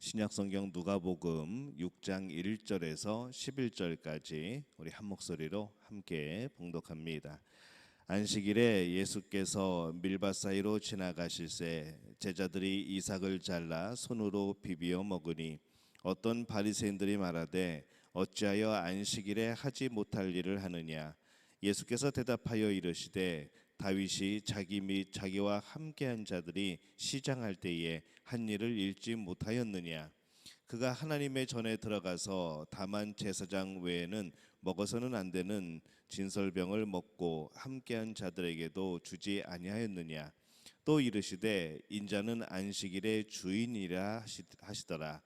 신약성경 누가복음 6장 1절에서 11절까지 우리 한 목소리로 함께 봉독합니다. 안식일에 예수께서 밀밭 사이로 지나가실새 제자들이 이삭을 잘라 손으로 비비어 먹으니 어떤 바리새인들이 말하되 어찌하여 안식일에 하지 못할 일을 하느냐. 예수께서 대답하여 이르시되 다윗이 자기 및 자기와 함께한 자들이 시장할 때에 한 일을 잃지 못하였느냐. 그가 하나님의 전에 들어가서 다만 제사장 외에는 먹어서는 안 되는 진설병을 먹고 함께한 자들에게도 주지 아니하였느냐. 또 이르시되 인자는 안식일의 주인이라 하시더라.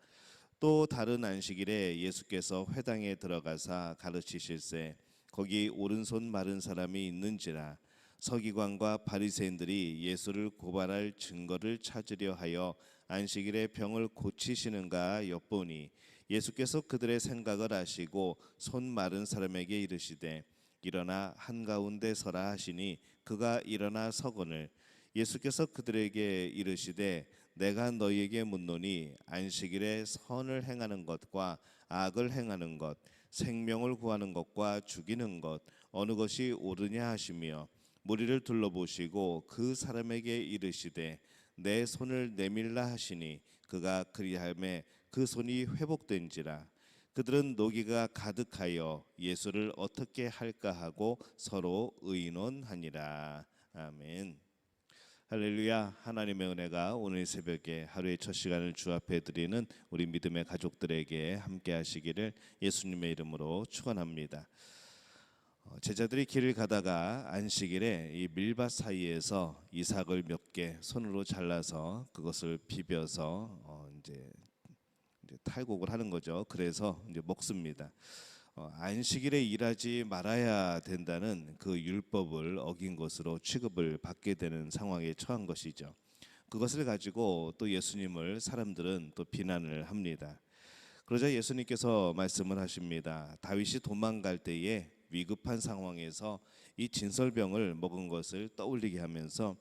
또 다른 안식일에 예수께서 회당에 들어가사 가르치실새 거기 오른손 마른 사람이 있는지라. 서기관과 바리새인들이 예수를 고발할 증거를 찾으려 하여 안식일에 병을 고치시는가 엿보니 예수께서 그들의 생각을 아시고 손 마른 사람에게 이르시되 일어나 한가운데 서라 하시니 그가 일어나 서거늘 예수께서 그들에게 이르시되 내가 너희에게 묻노니 안식일에 선을 행하는 것과 악을 행하는 것 생명을 구하는 것과 죽이는 것 어느 것이 옳으냐 하시며 무리를 둘러보시고 그 사람에게 이르시되 내 손을 내밀라 하시니 그가 그리하매 그 손이 회복된지라. 그들은 노기가 가득하여 예수를 어떻게 할까 하고 서로 의논하니라. 아멘. 할렐루야. 하나님의 은혜가 오늘 새벽에 하루의 첫 시간을 주 앞에 드리는 우리 믿음의 가족들에게 함께 하시기를 예수님의 이름으로 축원합니다. 제자들이 길을 가다가 안식일에 이 밀밭 사이에서 이삭을 몇 개 손으로 잘라서 그것을 비벼서 이제 탈곡을 하는 거죠. 그래서 이제 먹습니다. 안식일에 일하지 말아야 된다는 그 율법을 어긴 것으로 취급을 받게 되는 상황에 처한 것이죠. 그것을 가지고 또 예수님을 사람들은 또 비난을 합니다. 그러자 예수님께서 말씀을 하십니다. 다윗이 도망갈 때에 위급한 상황에서 이 진설병을 먹은 것을 떠올리게 하면서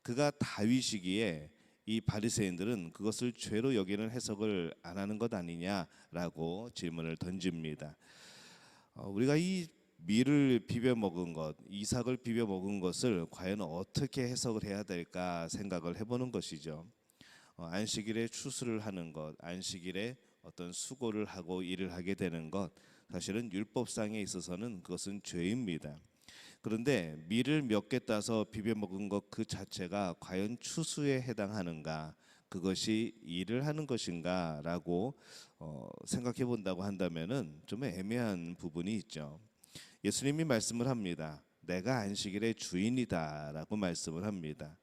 그가 다윗이기에 이 바리새인들은 그것을 죄로 여기는 해석을 안 하는 것 아니냐라고 질문을 던집니다. 우리가 이 밀을 비벼 먹은 것, 이삭을 비벼 먹은 것을 과연 어떻게 해석을 해야 될까 생각을 해보는 것이죠. 안식일에 추수를 하는 것, 안식일에 어떤 수고를 하고 일을 하게 되는 것, 사실은 율법상에 있어서는 그것은 죄입니다. 그런데 밀을 몇 개 따서 비벼 먹은 것 그 자체가 과연 추수에 해당하는가, 그것이 일을 하는 것인가 라고 생각해 본다고 한다면은 좀 애매한 부분이 있죠. 예수님이 말씀을 합니다. 내가 안식일의 주인이다 라고 말씀을 합니다.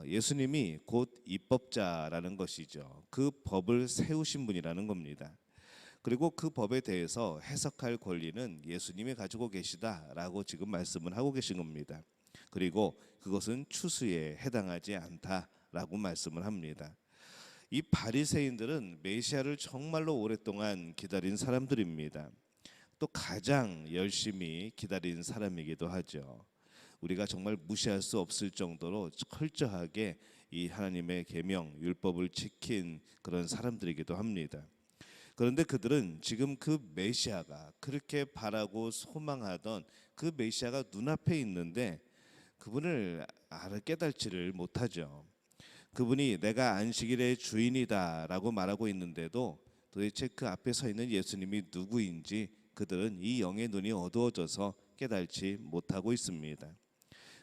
예수님이 곧 입법자라는 것이죠. 그 법을 세우신 분이라는 겁니다. 그리고 그 법에 대해서 해석할 권리는 예수님이 가지고 계시다라고 지금 말씀을 하고 계신 겁니다. 그리고 그것은 추수에 해당하지 않다라고 말씀을 합니다. 이 바리새인들은 메시아를 정말로 오랫동안 기다린 사람들입니다. 또 가장 열심히 기다린 사람이기도 하죠. 우리가 정말 무시할 수 없을 정도로 철저하게 이 하나님의 계명, 율법을 지킨 그런 사람들이기도 합니다. 그런데 그들은 지금 그 메시아가 그렇게 바라고 소망하던 그 메시아가 눈앞에 있는데 그분을 깨닫지를 못하죠. 그분이 내가 안식일의 주인이다 라고 말하고 있는데도 도대체 그 앞에 서 있는 예수님이 누구인지 그들은 이 영의 눈이 어두워져서 깨닫지 못하고 있습니다.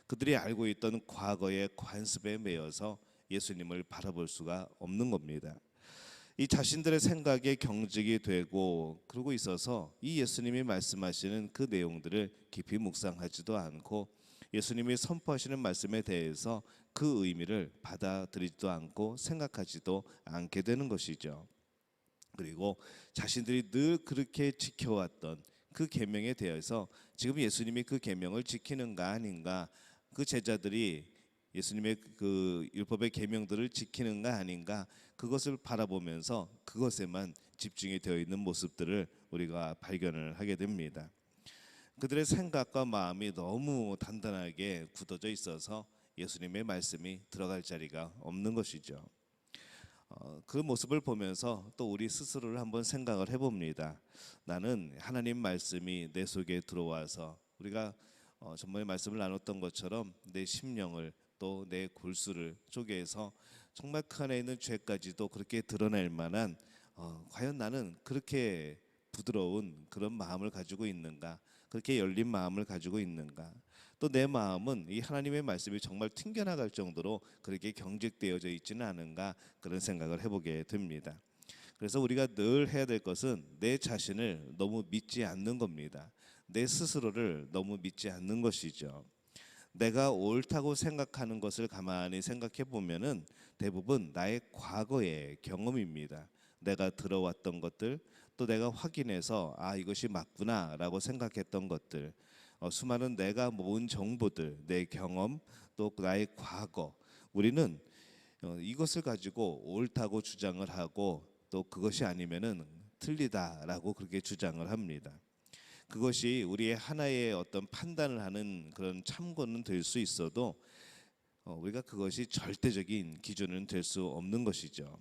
그들이 알고 있던 과거의 관습에 매여서 예수님을 바라볼 수가 없는 겁니다. 이 자신들의 생각에 경직이 되고 그러고 있어서 이 예수님이 말씀하시는 그 내용들을 깊이 묵상하지도 않고 예수님이 선포하시는 말씀에 대해서 그 의미를 받아들이지도 않고 생각하지도 않게 되는 것이죠. 그리고 자신들이 늘 그렇게 지켜왔던 그 계명에 대해서 지금 예수님이 그 계명을 지키는가 아닌가, 그 제자들이 예수님의 그 율법의 계명들을 지키는가 아닌가, 그것을 바라보면서 그것에만 집중이 되어 있는 모습들을 우리가 발견을 하게 됩니다. 그들의 생각과 마음이 너무 단단하게 굳어져 있어서 예수님의 말씀이 들어갈 자리가 없는 것이죠. 그 모습을 보면서 또 우리 스스로를 한번 생각을 해봅니다. 나는 하나님 말씀이 내 속에 들어와서 우리가 전번에 말씀을 나눴던 것처럼 내 심령을 또 내 골수를 쪼개서 정말 그 안에 있는 죄까지도 그렇게 드러낼 만한 과연 나는 그렇게 부드러운 그런 마음을 가지고 있는가, 그렇게 열린 마음을 가지고 있는가, 또 내 마음은 이 하나님의 말씀이 정말 튕겨나갈 정도로 그렇게 경직되어져 있지는 않은가, 그런 생각을 해보게 됩니다. 그래서 우리가 늘 해야 될 것은 내 자신을 너무 믿지 않는 겁니다. 내 스스로를 너무 믿지 않는 것이죠. 내가 옳다고 생각하는 것을 가만히 생각해 보면은 대부분 나의 과거의 경험입니다. 내가 들어왔던 것들, 또 내가 확인해서 이것이 맞구나라고 생각했던 것들, 수많은 내가 모은 정보들, 내 경험, 또 나의 과거, 우리는 이것을 가지고 옳다고 주장을 하고 또 그것이 아니면은 틀리다라고 그렇게 주장을 합니다. 그것이 우리의 하나의 어떤 판단을 하는 그런 참고는 될 수 있어도 우리가 그것이 절대적인 기준은 될 수 없는 것이죠.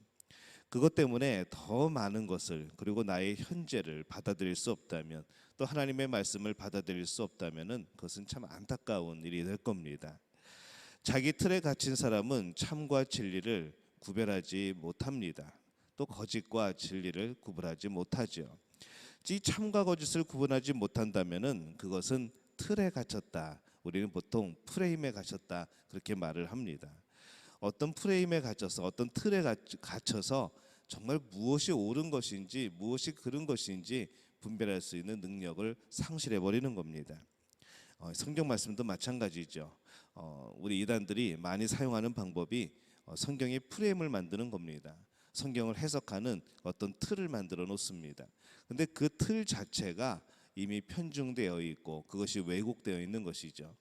그것 때문에 더 많은 것을, 그리고 나의 현재를 받아들일 수 없다면, 또 하나님의 말씀을 받아들일 수 없다면은 그것은 참 안타까운 일이 될 겁니다. 자기 틀에 갇힌 사람은 참과 진리를 구별하지 못합니다. 또 거짓과 진리를 구분하지 못하죠. 이 참과 거짓을 구분하지 못한다면은 그것은 틀에 갇혔다. 우리는 보통 프레임에 갇혔다, 그렇게 말을 합니다. 어떤 프레임에 갇혀서, 어떤 틀에 갇혀서 정말 무엇이 옳은 것인지 무엇이 그른 것인지 분별할 수 있는 능력을 상실해 버리는 겁니다. 성경 말씀도 마찬가지죠. 우리 이단들이 많이 사용하는 방법이 성경의 프레임을 만드는 겁니다. 성경을 해석하는 어떤 틀을 만들어 놓습니다. 근데 그 틀 자체가 이미 편중되어 있고 그것이 왜곡되어 있는 것이죠.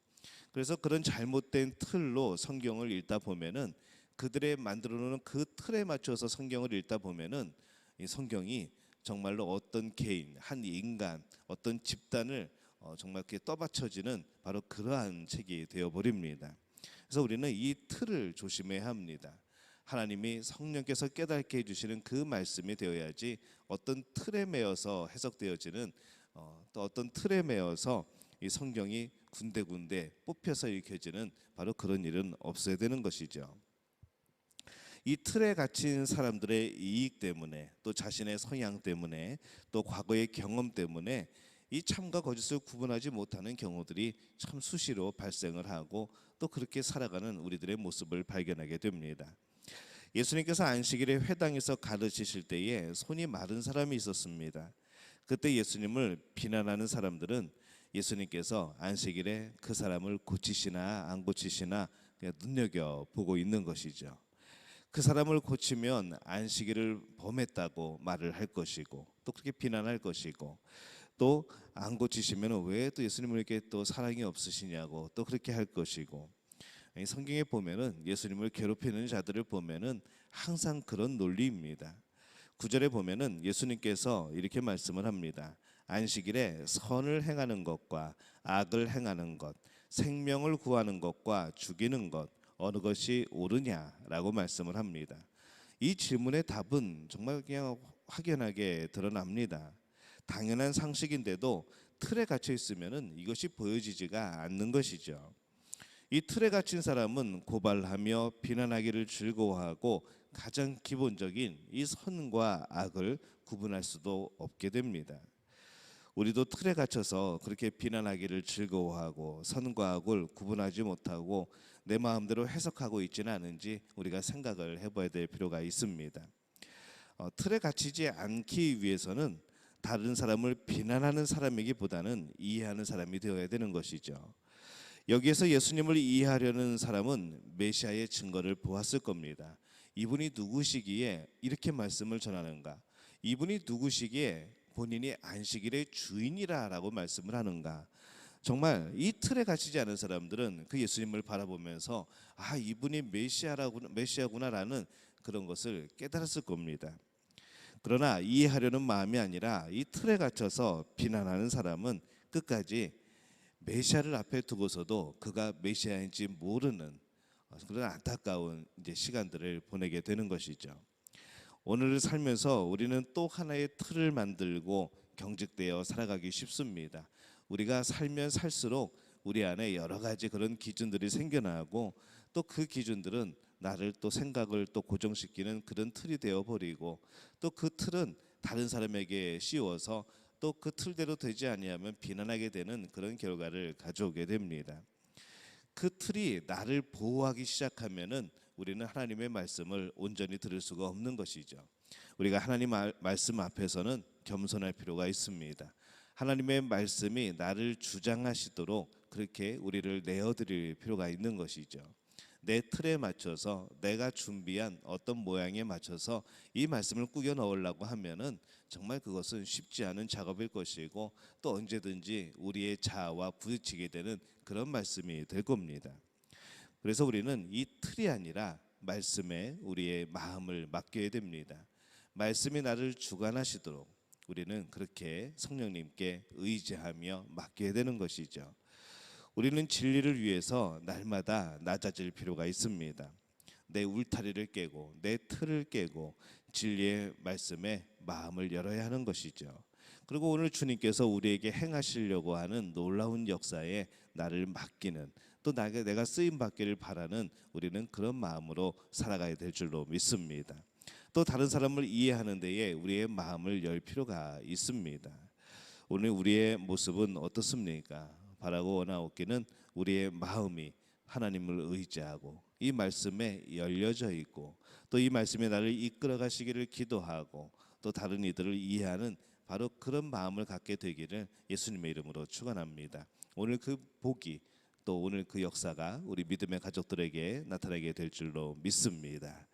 그래서 그런 잘못된 틀로 성경을 읽다 보면은, 그들의 만들어 놓은 그 틀에 맞춰서 성경을 읽다 보면은 이 성경이 정말로 어떤 개인, 한 인간, 어떤 집단을 정말 이렇게 떠받쳐지는 바로 그러한 책이 되어 버립니다. 그래서 우리는 이 틀을 조심해야 합니다. 하나님이 성령께서 깨닫게 해주시는 그 말씀이 되어야지 어떤 틀에 매여서 해석되어지는 또 어떤 틀에 매여서 이 성경이 군데군데 뽑혀서 읽혀지는 바로 그런 일은 없어야 되는 것이죠. 이 틀에 갇힌 사람들의 이익 때문에, 또 자신의 성향 때문에, 또 과거의 경험 때문에 이 참과 거짓을 구분하지 못하는 경우들이 참 수시로 발생을 하고, 또 그렇게 살아가는 우리들의 모습을 발견하게 됩니다. 예수님께서 안식일에 회당에서 가르치실 때에 손이 마른 사람이 있었습니다. 그때 예수님을 비난하는 사람들은 예수님께서 안식일에 그 사람을 고치시나 안 고치시나 그냥 눈여겨보고 있는 것이죠. 그 사람을 고치면 안식일을 범했다고 말을 할 것이고, 또 그렇게 비난할 것이고, 또 안 고치시면 왜 또 예수님에게 또 사랑이 없으시냐고 또 그렇게 할 것이고, 성경에 보면은 예수님을 괴롭히는 자들을 보면은 항상 그런 논리입니다. 9절에 보면은 예수님께서 이렇게 말씀을 합니다. 안식일에 선을 행하는 것과 악을 행하는 것, 생명을 구하는 것과 죽이는 것, 어느 것이 옳으냐라고 말씀을 합니다. 이 질문의 답은 정말 그냥 확연하게 드러납니다. 당연한 상식인데도 틀에 갇혀 있으면은 이것이 보여지지가 않는 것이죠. 이 틀에 갇힌 사람은 고발하며 비난하기를 즐거워하고 가장 기본적인 이 선과 악을 구분할 수도 없게 됩니다. 우리도 틀에 갇혀서 그렇게 비난하기를 즐거워하고 선과 악을 구분하지 못하고 내 마음대로 해석하고 있지는 않은지 우리가 생각을 해봐야 될 필요가 있습니다. 틀에 갇히지 않기 위해서는 다른 사람을 비난하는 사람이기보다는 이해하는 사람이 되어야 되는 것이죠. 여기에서 예수님을 이해하려는 사람은 메시아의 증거를 보았을 겁니다. 이분이 누구시기에 이렇게 말씀을 전하는가? 이분이 누구시기에 본인이 안식일의 주인이라라고 말씀을 하는가? 정말 이 틀에 갇히지 않은 사람들은 그 예수님을 바라보면서 이분이 메시아구나라는 그런 것을 깨달았을 겁니다. 그러나 이해하려는 마음이 아니라 이 틀에 갇혀서 비난하는 사람은 끝까지 메시아를 앞에 두고서도 그가 메시아인지 모르는 그런 안타까운 이제 시간들을 보내게 되는 것이죠. 오늘을 살면서 우리는 또 하나의 틀을 만들고 경직되어 살아가기 쉽습니다. 우리가 살면 살수록 우리 안에 여러 가지 그런 기준들이 생겨나고 또 그 기준들은 나를 또 생각을 또 고정시키는 그런 틀이 되어 버리고 또 그 틀은 다른 사람에게 씌워서 또 그 틀대로 되지 아니하면 비난하게 되는 그런 결과를 가져오게 됩니다. 그 틀이 나를 보호하기 시작하면은 우리는 하나님의 말씀을 온전히 들을 수가 없는 것이죠. 우리가 하나님 말씀 앞에서는 겸손할 필요가 있습니다. 하나님의 말씀이 나를 주장하시도록 그렇게 우리를 내어드릴 필요가 있는 것이죠. 내 틀에 맞춰서 내가 준비한 어떤 모양에 맞춰서 이 말씀을 꾸겨 넣으려고 하면은 정말 그것은 쉽지 않은 작업일 것이고 또 언제든지 우리의 자아와 부딪히게 되는 그런 말씀이 될 겁니다. 그래서 우리는 이 틀이 아니라 말씀에 우리의 마음을 맡겨야 됩니다. 말씀이 나를 주관하시도록 우리는 그렇게 성령님께 의지하며 맡겨야 되는 것이죠. 우리는 진리를 위해서 날마다 낮아질 필요가 있습니다. 내 울타리를 깨고 내 틀을 깨고 진리의 말씀에 마음을 열어야 하는 것이죠. 그리고 오늘 주님께서 우리에게 행하시려고 하는 놀라운 역사에 나를 맡기는 또 내가 쓰임 받기를 바라는 우리는 그런 마음으로 살아가야 될 줄로 믿습니다. 또 다른 사람을 이해하는 데에 우리의 마음을 열 필요가 있습니다. 오늘 우리의 모습은 어떻습니까? 바라고 원하옵기는 우리의 마음이 하나님을 의지하고 이 말씀에 열려져 있고 또 이 말씀에 나를 이끌어 가시기를 기도하고 또 다른 이들을 이해하는 바로 그런 마음을 갖게 되기를 예수님의 이름으로 축원합니다. 오늘 그 복이 또 오늘 그 역사가 우리 믿음의 가족들에게 나타나게 될 줄로 믿습니다.